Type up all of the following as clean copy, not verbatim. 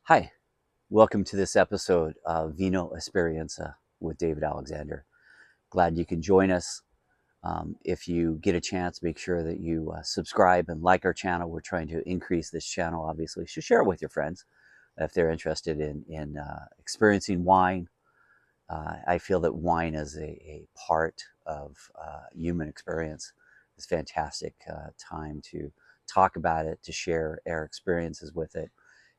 Hi, welcome to this episode of Vino Esperienza with David Alexander. Glad you can join us. If you get a chance, make sure that you subscribe and like our channel. We're trying to increase this channel, obviously. So share it with your friends if they're interested in experiencing wine. I feel that wine is a part of human experience. It's a fantastic time to talk about it, to share our experiences with it,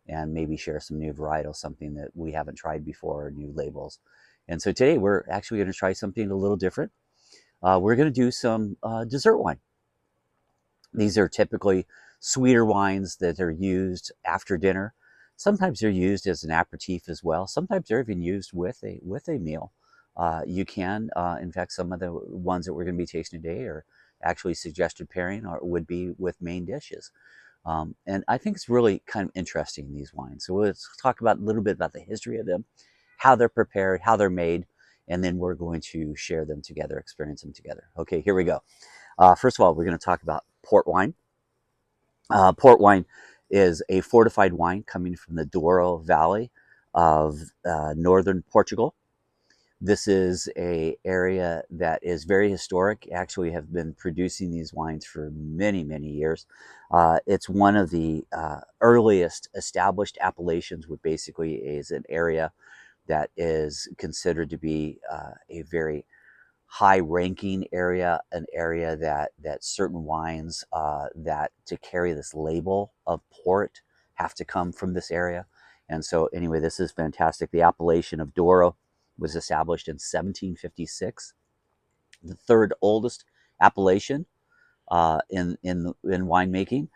and maybe share some new varietals, something that we haven't tried before, or new labels. And so today we're actually going to try something a little different. We're going to do some dessert wine. These are typically sweeter wines that are used after dinner. Sometimes they're used as an aperitif as well. Sometimes they're even used with a meal. You can, in fact, some of the ones that we're going to be tasting today are actually suggested pairing or would be with main dishes. And I think it's really kind of interesting, these wines. So let's talk about a little bit about the history of them, how they're prepared, how they're made, and then we're going to share them together, experience them together. Okay, here we go. First of all, we're going to talk about port wine. Port wine is a fortified wine coming from the Douro Valley of northern Portugal. This is a area that is very historic. Actually, have been producing these wines for many, many years. It's one of the earliest established appellations, which basically is an area that is considered to be a very high ranking area, an area that certain wines that to carry this label of port have to come from this area. And so anyway, this is fantastic. The appellation of Douro was established in 1756, the third oldest appellation in winemaking.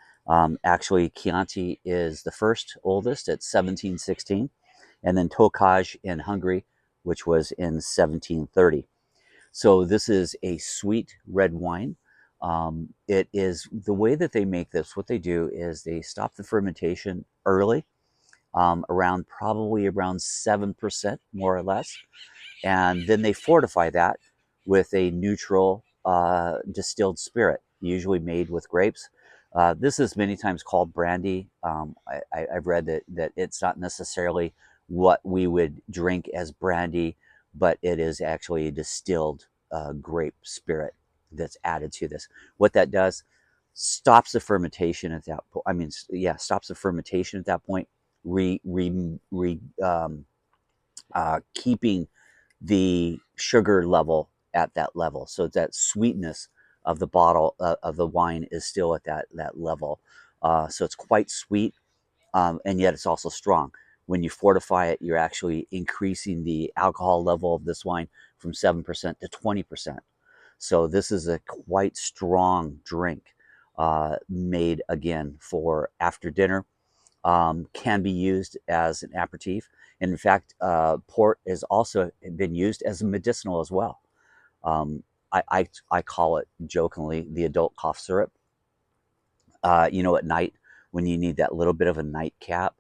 Actually, Chianti is the first oldest at 1716, and then Tokaj in Hungary, which was in 1730. So this is a sweet red wine. It is the way that they make this. What they do is they stop the fermentation early, probably around 7%, more or less, and then they fortify that with a neutral distilled spirit, usually made with grapes. This is many times called brandy. I've read that it's not necessarily what we would drink as brandy, but it is actually a distilled grape spirit that's added to this. What that does, stops the fermentation at that point. Stops the fermentation at that point, keeping the sugar level at that level, so that sweetness of the bottle of the wine is still at that level. So it's quite sweet, and yet it's also strong. When you fortify it, you're actually increasing the alcohol level of this wine from 7% to 20%. So this is a quite strong drink, made again for after dinner. Can be used as an aperitif. And in fact, port has also been used as a medicinal as well. I call it jokingly the adult cough syrup. At night when you need that little bit of a nightcap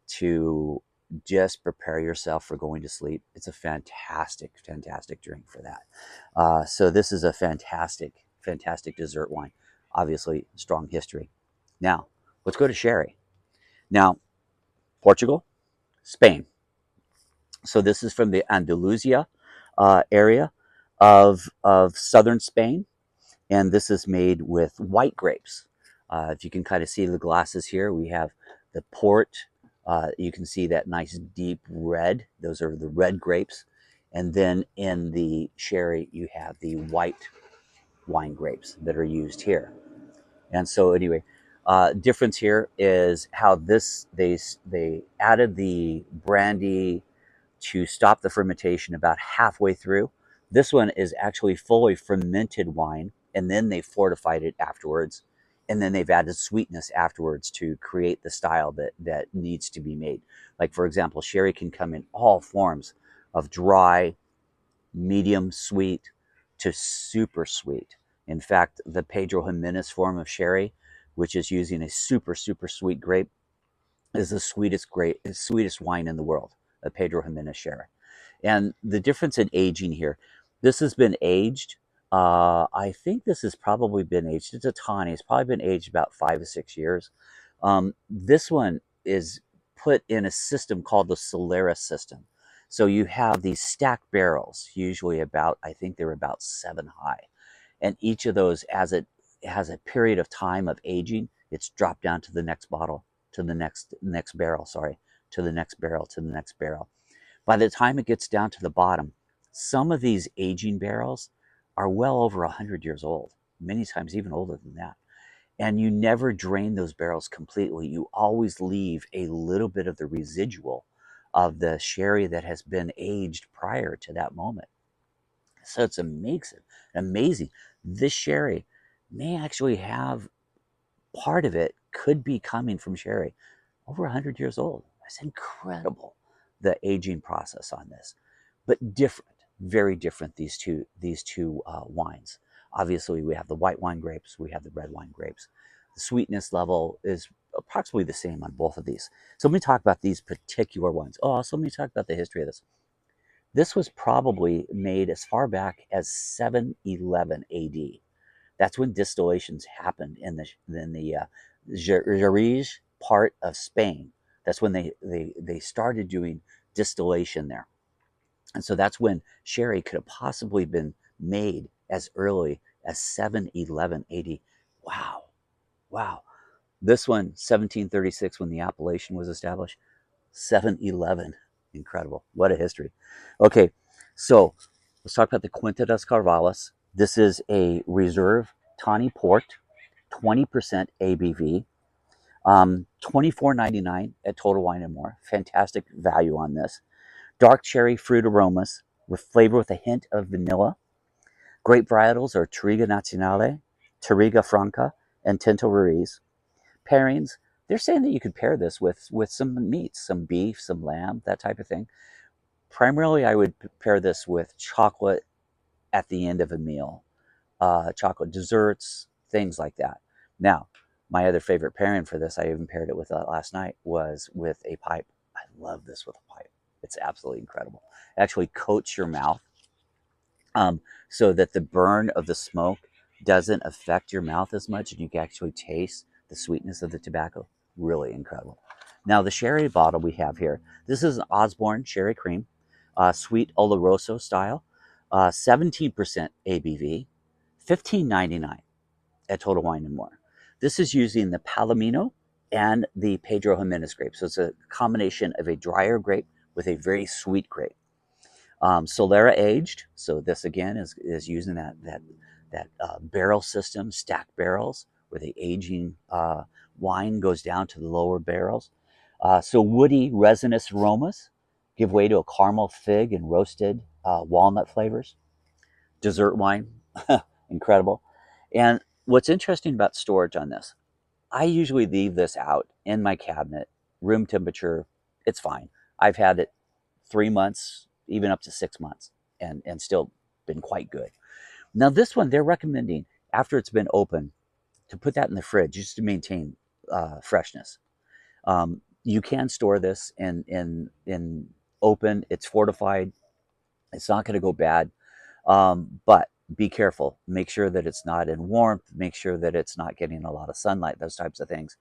to just prepare yourself for going to sleep, it's a fantastic, fantastic drink for that. So this is a fantastic, fantastic dessert wine. Obviously, strong history. Now, let's go to sherry. Now, Portugal, Spain. So this is from the Andalusia area of southern Spain, and this is made with white grapes. If you can kind of see the glasses here, we have the port. You can see that nice deep red. Those are the red grapes. And then in the sherry, you have the white wine grapes that are used here. And so anyway, difference here is how they added the brandy to stop the fermentation about halfway through. This one is actually fully fermented wine, and then they fortified it afterwards, and then they've added sweetness afterwards to create the style that needs to be made. Like for example, sherry can come in all forms of dry, medium sweet to super sweet. In fact, the Pedro Jimenez form of sherry, which is using a super sweet grape, is the sweetest wine in the world, a Pedro Jimenez sherry. And the difference in aging here, this has been aged. I think this has probably been aged. It's a tawny. It's probably been aged about 5 to 6 years. This one is put in a system called the Solaris system. So you have these stacked barrels, usually about, I think they're about 7 high. And each of those, as it has a period of time of aging, it's dropped down to the next bottle, to the next barrel, sorry, to the next barrel, to the next barrel. By the time it gets down to the bottom, some of these aging barrels are well over 100 years old, many times even older than that. And you never drain those barrels completely. You always leave a little bit of the residual of the sherry that has been aged prior to that moment. So it's amazing. This sherry may actually have part of it could be coming from sherry over 100 years old. That's incredible, the aging process on this. But different, very different, these two wines. Obviously, we have the white wine grapes, we have the red wine grapes. The sweetness level is approximately the same on both of these. So let me talk about these particular wines. Oh, also let me talk about the history of this. This was probably made as far back as 711 AD. That's when distillations happened in the Jerez part of Spain. That's when they started doing distillation there. And so that's when sherry could have possibly been made as early as 711 AD. Wow. Wow. This one, 1736, when the appellation was established. 711. Incredible. What a history. Okay, so let's talk about the Quinta das Carvahlas. This is a reserve tawny port, 20% ABV, $24.99 at Total Wine and More. Fantastic value on this. Dark cherry fruit aromas with flavor with a hint of vanilla. Grape varietals are Touriga Nacional, Touriga Franca, and Tinto Ruiz. Pairings, they're saying that you could pair this with some meats, some beef, some lamb, that type of thing. Primarily, I would pair this with chocolate at the end of a meal, chocolate desserts, things like that. Now, my other favorite pairing for this, I even paired it with last night, was with a pipe. I love this with a pipe. It's absolutely incredible. It actually coats your mouth so that the burn of the smoke doesn't affect your mouth as much, and you can actually taste the sweetness of the tobacco. Really incredible. Now, the sherry bottle we have here, this is an Osborne sherry cream, sweet Oloroso style, 17% ABV, $15.99 at Total Wine and More. This is using the Palomino and the Pedro Jimenez grape. So it's a combination of a drier grape with a very sweet grape. Solera aged. So this again is using that barrel system, stacked barrels, where the aging wine goes down to the lower barrels. So woody, resinous aromas give way to a caramel, fig, and roasted walnut flavors. Dessert wine, incredible. And what's interesting about storage on this, I usually leave this out in my cabinet, room temperature. It's fine. I've had it 3 months, even up to 6 months, and still been quite good. Now, this one, they're recommending after it's been open to put that in the fridge just to maintain freshness. You can store this in open. It's fortified. It's not going to go bad, but be careful. Make sure that it's not in warmth. Make sure that it's not getting a lot of sunlight. Those types of things.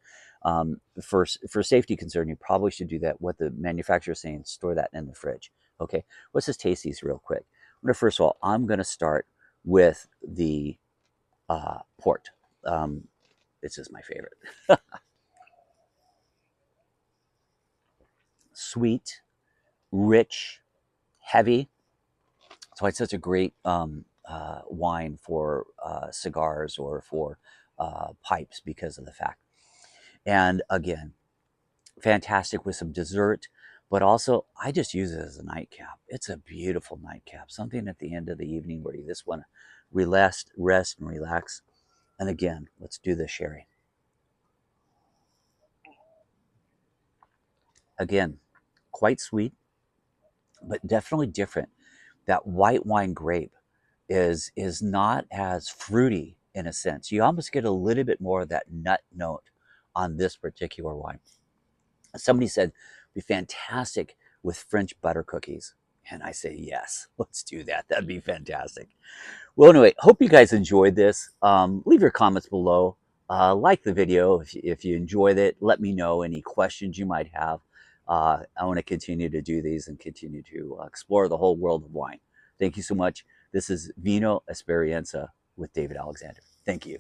For safety concern, you probably should do that. What the manufacturer is saying, store that in the fridge. Okay, let's just taste these real quick. First of all, I'm going to start with the port. This is my favorite. Sweet, rich, heavy. That's why it's such a great wine for cigars or for pipes, because of the fact. And again, fantastic with some dessert, but also I just use it as a nightcap. It's a beautiful nightcap, something at the end of the evening where you just want to rest and relax. And again, let's do the sherry. Again, quite sweet, but definitely different. That white wine grape is not as fruity in a sense. You almost get a little bit more of that nut note on this particular wine. Somebody said it'd be fantastic with French butter cookies. And I say, yes, let's do that. That'd be fantastic. Well, anyway, hope you guys enjoyed this. Leave your comments below. Like the video if you enjoyed it. Let me know any questions you might have. I want to continue to do these and continue to explore the whole world of wine. Thank you so much. This is Vino Esperienza with David Alexander. Thank you.